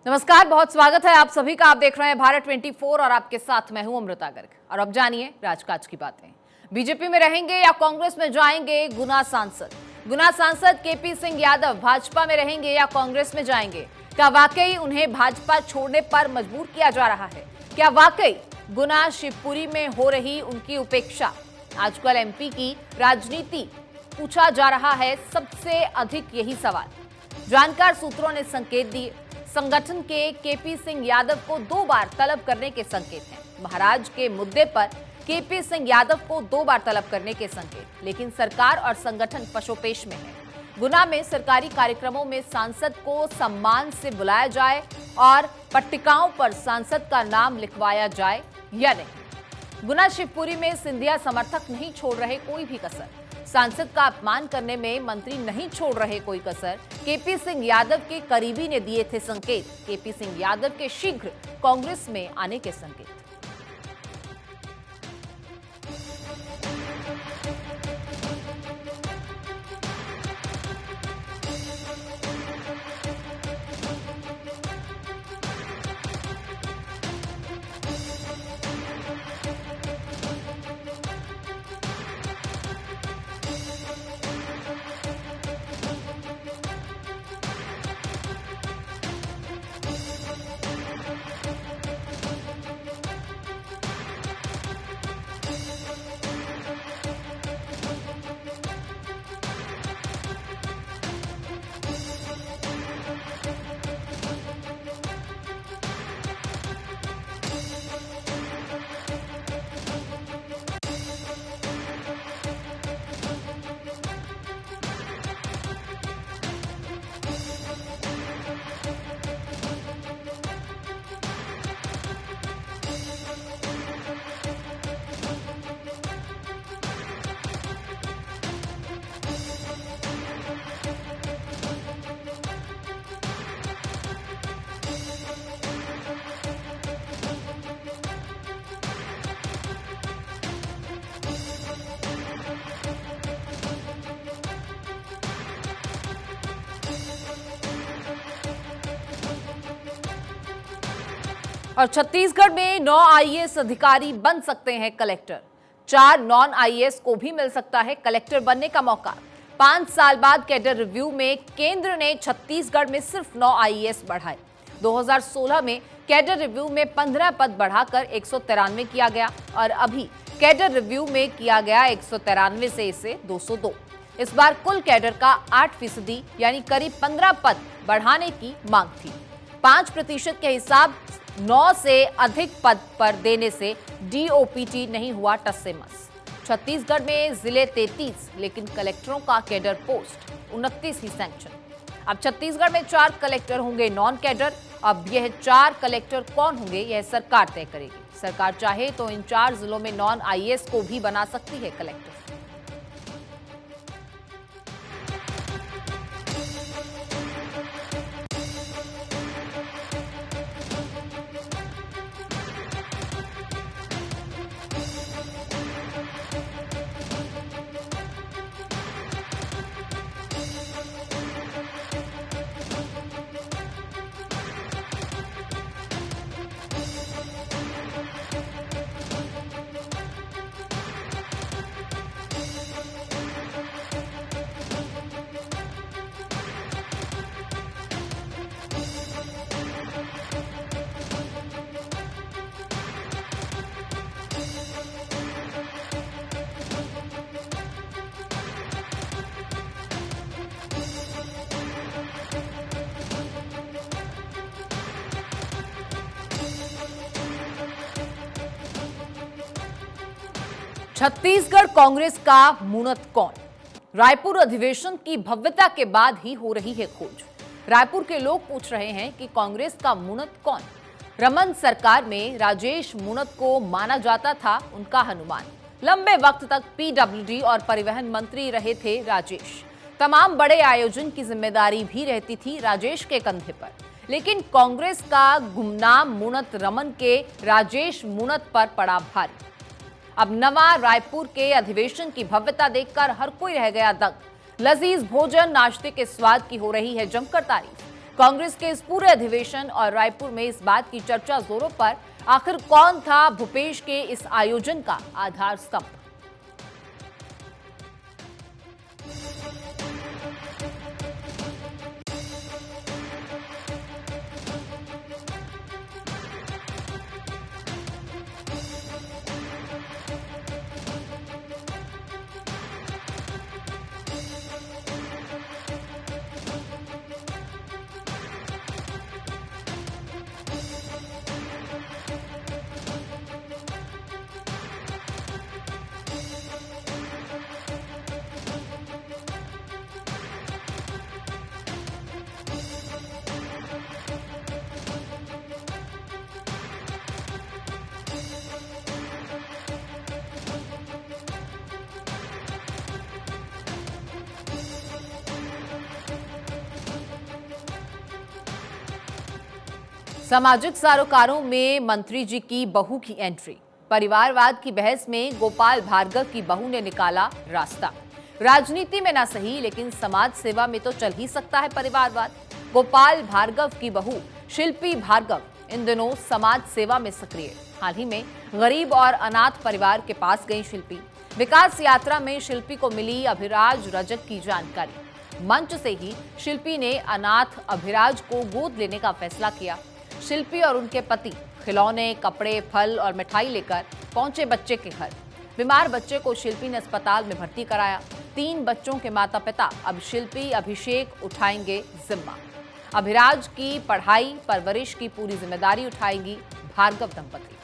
नमस्कार, बहुत स्वागत है आप सभी का। आप देख रहे हैं भारत 24 और आपके साथ मैं हूं अमृता गर्ग। और अब जानिए राजकाज की बातें। बीजेपी में रहेंगे या कांग्रेस में जाएंगे गुना सांसद केपी सिंह यादव भाजपा में रहेंगे या कांग्रेस में जाएंगे? क्या वाकई उन्हें भाजपा छोड़ने पर मजबूर किया जा रहा है? क्या वाकई गुना शिवपुरी में हो रही उनकी उपेक्षा? आजकल एमपी की राजनीति पूछा जा रहा है सबसे अधिक यही सवाल। जानकार सूत्रों ने संकेत दिए। संगठन के केपी सिंह यादव को 2 बार तलब करने के संकेत हैं। महाराज के मुद्दे पर केपी सिंह यादव को 2 बार तलब करने के संकेत, लेकिन सरकार और संगठन पशोपेश में है। गुना में सरकारी कार्यक्रमों में सांसद को सम्मान से बुलाया जाए और पट्टिकाओं पर सांसद का नाम लिखवाया जाए या नहीं। गुना शिवपुरी में सिंधिया समर्थक नहीं छोड़ रहे कोई भी कसर। सांसद का अपमान करने में मंत्री नहीं छोड़ रहे कोई कसर। केपी सिंह यादव के करीबी ने दिए थे संकेत। केपी सिंह यादव के शीघ्र कांग्रेस में आने के संकेत। और छत्तीसगढ़ में 9 आईएएस अधिकारी बन सकते हैं कलेक्टर। 4 नॉन आईएएस को भी मिल सकता है कलेक्टर बनने का मौका। 5 साल बाद कैडर रिव्यू में केंद्र ने छत्तीसगढ़ में सिर्फ 9 आईएएस बढ़ाए। 2016 में कैडर रिव्यू में 15 पद बढ़ाकर 193 किया गया और अभी कैडर रिव्यू में किया गया 193 से इसे 202। इस बार कुल कैडर का 8% यानी करीब 15 पद बढ़ाने की मांग थी। 5% के हिसाब 9 से अधिक पद पर देने से डीओपीटी नहीं हुआ टस से मस। छत्तीसगढ़ में जिले 33, लेकिन कलेक्टरों का कैडर पोस्ट 29 ही सैंक्शन। अब छत्तीसगढ़ में 4 कलेक्टर होंगे नॉन कैडर। अब यह 4 कलेक्टर कौन होंगे यह सरकार तय करेगी। सरकार चाहे तो इन 4 जिलों में नॉन आईएएस को भी बना सकती है कलेक्टर। छत्तीसगढ़ कांग्रेस का मुनत कौन? रायपुर अधिवेशन की भव्यता के बाद ही हो रही है खोज। रायपुर के लोग पूछ रहे हैं कि कांग्रेस का मुनत कौन? रमन सरकार में राजेश मुनत को माना जाता था उनका हनुमान। लंबे वक्त तक पीडब्ल्यूडी और परिवहन मंत्री रहे थे राजेश। तमाम बड़े आयोजन की जिम्मेदारी भी रहती थी राजेश के कंधे पर। लेकिन कांग्रेस का गुमनाम मुनत रमन के राजेश मुनत पर पड़ा भारी। अब नवा रायपुर के अधिवेशन की भव्यता देखकर हर कोई रह गया दंग। लजीज भोजन नाश्ते के स्वाद की हो रही है जमकर तारीफ। कांग्रेस के इस पूरे अधिवेशन और रायपुर में इस बात की चर्चा जोरों पर, आखिर कौन था भूपेश के इस आयोजन का आधार स्तंभ। सामाजिक सरोकारों में मंत्री जी की बहू की एंट्री। परिवारवाद की बहस में गोपाल भार्गव की बहू ने निकाला रास्ता। राजनीति में ना सही, लेकिन समाज सेवा में तो चल ही सकता है परिवारवाद। गोपाल भार्गव की बहू शिल्पी भार्गव इन दिनों समाज सेवा में सक्रिय। हाल ही में गरीब और अनाथ परिवार के पास गई शिल्पी। विकास यात्रा में शिल्पी को मिली अभिराज रजक की जानकारी। मंच से ही शिल्पी ने अनाथ अभिराज को गोद लेने का फैसला किया। शिल्पी और उनके पति खिलौने, कपड़े, फल और मिठाई लेकर पहुंचे बच्चे के घर। बीमार बच्चे को शिल्पी ने अस्पताल में भर्ती कराया। 3 बच्चों के माता पिता अब शिल्पी अभिषेक उठाएंगे जिम्मा। अभिराज की पढ़ाई परवरिश की पूरी जिम्मेदारी उठाएगी भार्गव दंपति।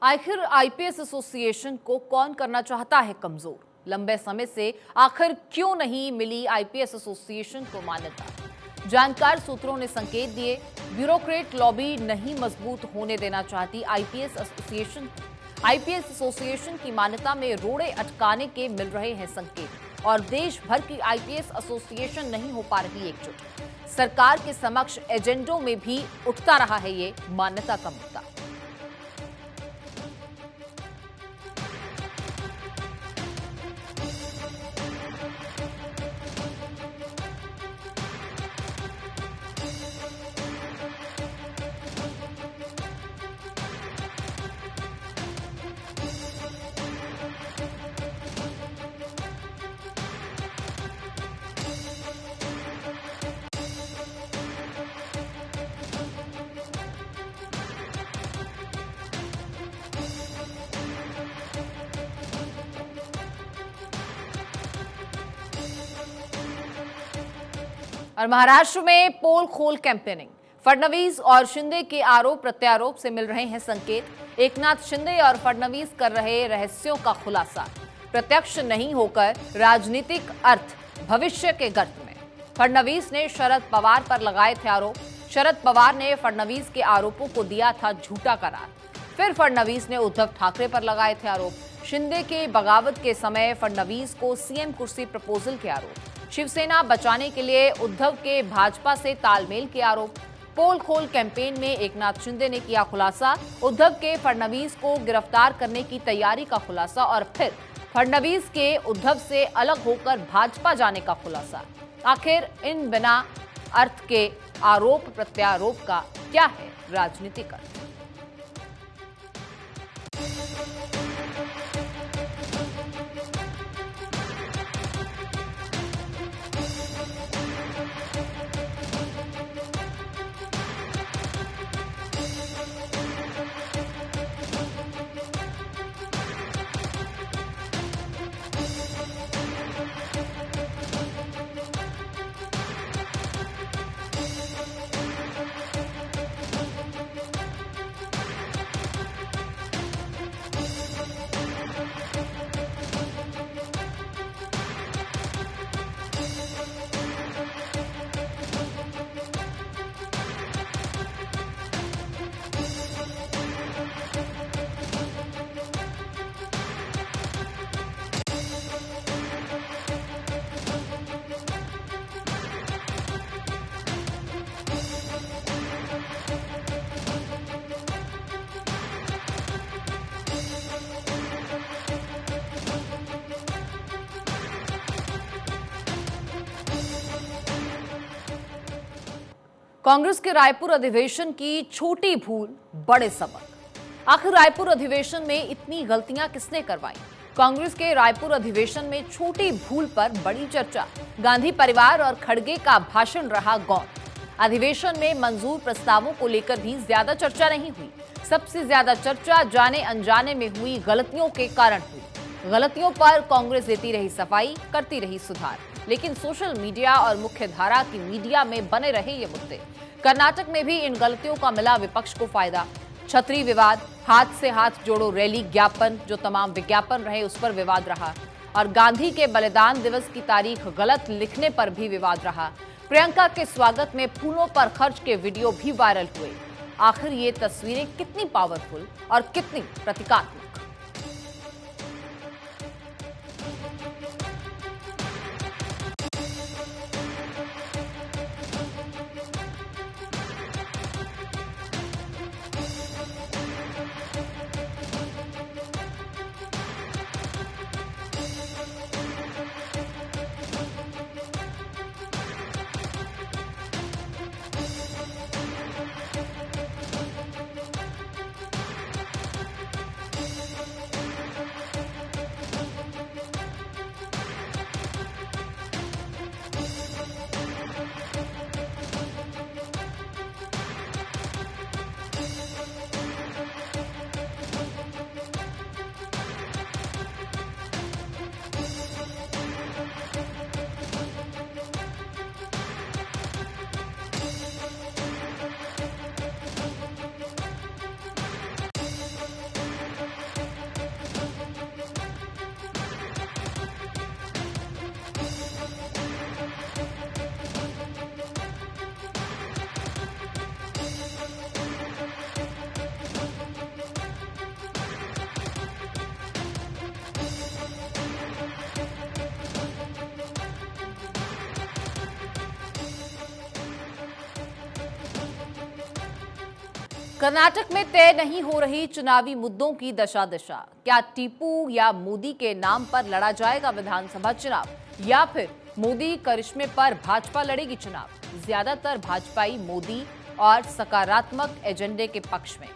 आखिर आईपीएस एसोसिएशन को कौन करना चाहता है कमजोर? लंबे समय से आखिर क्यों नहीं मिली आईपीएस एसोसिएशन को मान्यता? जानकार सूत्रों ने संकेत दिए, ब्यूरोक्रेट लॉबी नहीं मजबूत होने देना चाहती आईपीएस एसोसिएशन। आईपीएस एसोसिएशन की मान्यता में रोड़े अटकाने के मिल रहे हैं संकेत, और देश भर की आईपीएस एसोसिएशन नहीं हो पा रही एकजुट। सरकार के समक्ष एजेंडों में भी उठता रहा है ये मान्यता का मुद्दा। और महाराष्ट्र में पोल खोल कैंपेनिंग। फडणवीस और शिंदे के आरोप प्रत्यारोप से मिल रहे हैं संकेत। एकनाथ शिंदे और फडणवीस कर रहे रहस्यों का खुलासा। प्रत्यक्ष नहीं होकर राजनीतिक अर्थ भविष्य के गर्त में। फडणवीस ने शरद पवार पर लगाए थे आरोप। शरद पवार ने फडणवीस के आरोपों को दिया था झूठा करार। फिर फडणवीस ने उद्धव ठाकरे पर लगाए थे आरोप। शिंदे के बगावत के समय फडणवीस को सीएम कुर्सी प्रपोजल के आरोप। शिवसेना बचाने के लिए उद्धव के भाजपा से तालमेल के आरोप। पोल खोल कैंपेन में एकनाथ शिंदे ने किया खुलासा। उद्धव के फडणवीस को गिरफ्तार करने की तैयारी का खुलासा, और फिर फडणवीस के उद्धव से अलग होकर भाजपा जाने का खुलासा। आखिर इन बिना अर्थ के आरोप प्रत्यारोप का क्या है राजनीतिक अर्थ? कांग्रेस के रायपुर अधिवेशन की छोटी भूल बड़े सबक। आखिर रायपुर अधिवेशन में इतनी गलतियां किसने करवाई? कांग्रेस के रायपुर अधिवेशन में छोटी भूल पर बड़ी चर्चा। गांधी परिवार और खड़गे का भाषण रहा गौण। अधिवेशन में मंजूर प्रस्तावों को लेकर भी ज्यादा चर्चा नहीं हुई। सबसे ज्यादा चर्चा जाने अनजाने में हुई गलतियों के कारण हुई। गलतियों पर कांग्रेस देती रही सफाई, करती रही सुधार, लेकिन सोशल मीडिया और मुख्य धारा की मीडिया में बने रहे ये मुद्दे। कर्नाटक में भी इन गलतियों का मिला विपक्ष को फायदा। छतरी विवाद, हाथ से हाथ जोड़ो रैली ज्ञापन, जो तमाम विज्ञापन रहे उस पर विवाद रहा, और गांधी के बलिदान दिवस की तारीख गलत लिखने पर भी विवाद रहा। प्रियंका के स्वागत में फूलों पर खर्च के वीडियो भी वायरल हुए। आखिर ये तस्वीरें कितनी पावरफुल और कितनी प्रतीकात्मक? कर्नाटक में तय नहीं हो रही चुनावी मुद्दों की दशा दिशा। क्या टीपू या मोदी के नाम पर लड़ा जाएगा विधानसभा चुनाव, या फिर मोदी करिश्मे पर भाजपा लड़ेगी चुनाव? ज्यादातर भाजपाई मोदी और सकारात्मक एजेंडे के पक्ष में।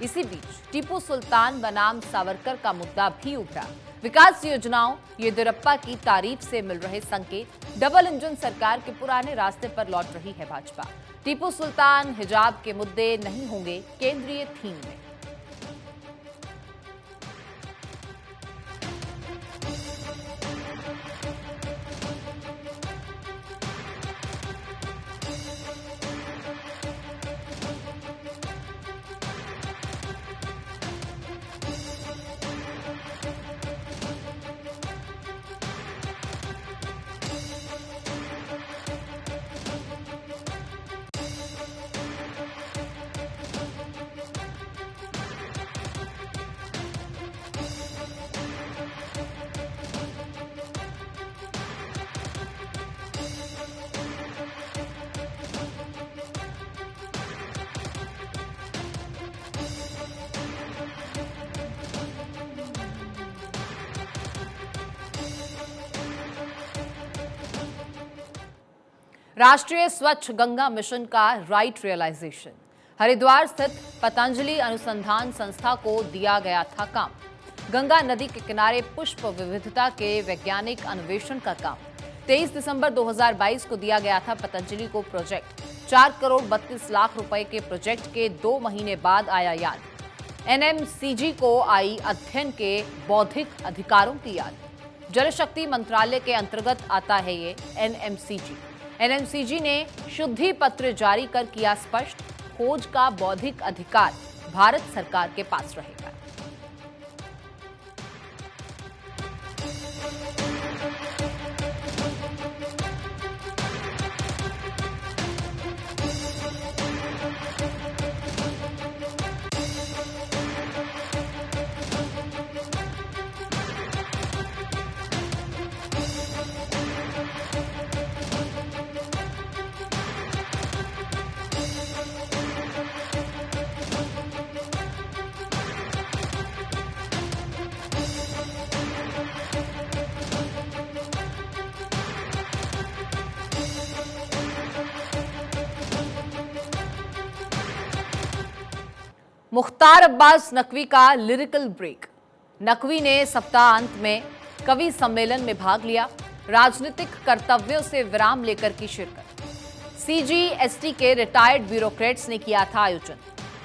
इसी बीच टीपू सुल्तान बनाम सावरकर का मुद्दा भी उभरा। विकास योजनाओं, येदियुरप्पा की तारीफ से मिल रहे संकेत। डबल इंजन सरकार के पुराने रास्ते पर लौट रही है भाजपा। टीपू सुल्तान हिजाब के मुद्दे नहीं होंगे केंद्रीय थीम में। राष्ट्रीय स्वच्छ गंगा मिशन का राइट रियलाइजेशन। हरिद्वार स्थित पतंजलि अनुसंधान संस्था को दिया गया था काम। गंगा नदी के किनारे पुष्प विविधता के वैज्ञानिक अन्वेषण का काम। 23 दिसंबर 2022 को दिया गया था पतंजलि को प्रोजेक्ट। 4 करोड़ 32 लाख रुपए के प्रोजेक्ट के 2 महीने बाद आया याद। एनएमसीजी को आई अध्ययन के बौद्धिक अधिकारों की याद। जल शक्ति मंत्रालय के अंतर्गत आता है ये एनएमसीजी। एनएमसीजी ने शुद्धि पत्र जारी कर किया स्पष्ट, खोज का बौद्धिक अधिकार भारत सरकार के पास रहेगा। मुख्तार अब्बास नकवी का लिरिकल ब्रेक। नकवी ने सप्ताहांत में कवि सम्मेलन में भाग लिया। राजनीतिक कर्तव्यों से विराम लेकर की शिरकत। सीजीएसटी के रिटायर्ड ब्यूरोक्रेट्स ने किया था आयोजन।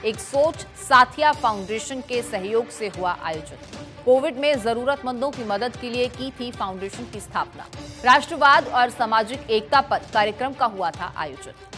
एक सोच साथिया फाउंडेशन के सहयोग से हुआ आयोजन। कोविड में जरूरतमंदों की मदद के लिए की थी फाउंडेशन की स्थापना। राष्ट्रवाद और सामाजिक एकता पर कार्यक्रम का हुआ था आयोजन।